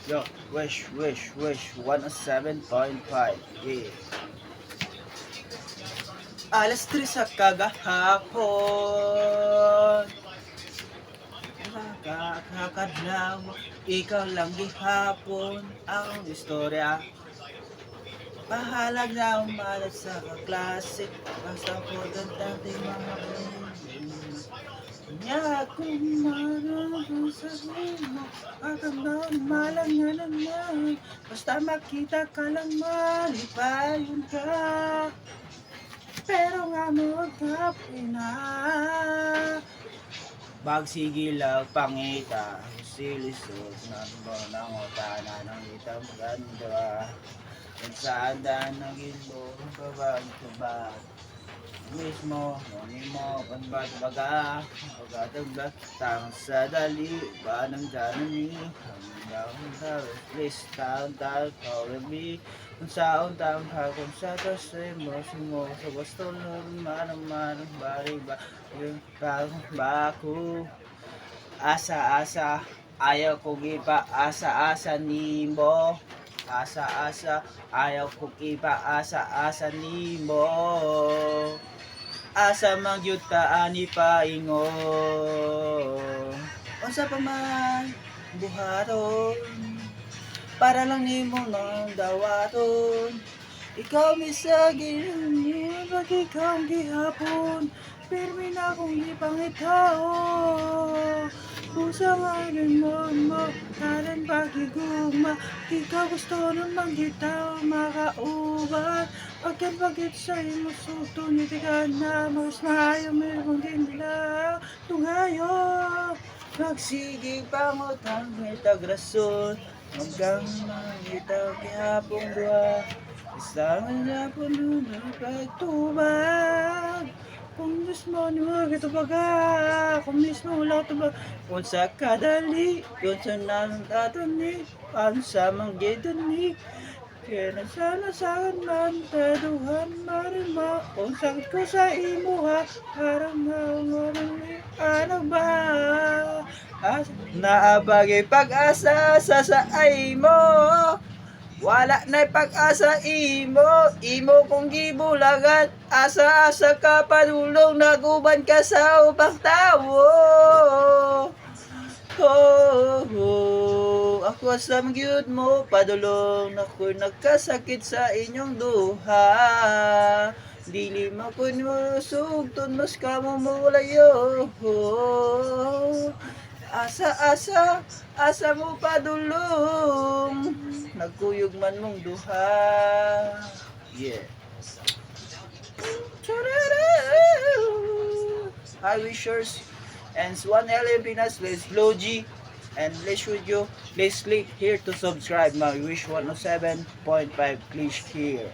yo, wish, 107.5. Yeah. Alas 3 sa kagahapon. Kakadlaw, ikaw lang gihapon ang istorya. Bahalag na umalat sa kaklase, basta importante mga kanya kung marunong sa mo, kakamdaw malang nga naman, basta makita ka lang malipayon ka. Pero nga mo kapin na bagsigilag pangita, silisod ng bonang utana ng itang ganda. Kung saan daan ng ilo, babag-babag mismo, noni mo, panbat-baga, pagkatagbat, tang sa dali, banang janani, hanggang taros, please, taon-taon, kawabi, kung saan taong kung sa tasay mo, sumo, sa bastolon, manang-manang, bari-ba, yung taong baku, asa-asa, ayaw ko gipa, asa-asa nimo, asa-asa, ayaw ko kipa, asa-asa nimo. Asa magyud ta ani paingon. Unsa pa man buhaton, para lang nimo nang dawaton. Ikaw misagin niya, pag ikaw gihapon, pirmi na akong ipangitaw. Pusa nga rin mo, taran pagigugma, ikaw gusto naman kita makauban. Pagkat bagit sa imo suto, niti ka na, mas maayo meron din nila, tungayo. Magsigig pangutang may tagrason, hanggang mangitaw kihapong duwa. Isang niya po nun ang pagtubag. Kung mismo ni mo ito baga, kung mismo wala ito baga. Kung sa kadali, kung sa nantatani, ang sa manggidani. Kaya na sana saan man, taduhan marima. Kung sakit ko sa imuha, parang maungarami. Ano ba? Naabagay pag-asa sa saay mo. Wala na'y pag-asa imo kong gibulagan, asa-asa ka padulong, naguban ka sa ubang tawo. Ako sa magyud mo padulong, ako'y nagkasakit sa inyong duha. Dili mo ko sugton, mas kamo mo layo. Asa mo padulong, nagkuyog man mong duha. Yeah. Hi wishers and Swan Pinas, let's Flo G and let's video. Please click here to subscribe. My wish 107.5. Click here.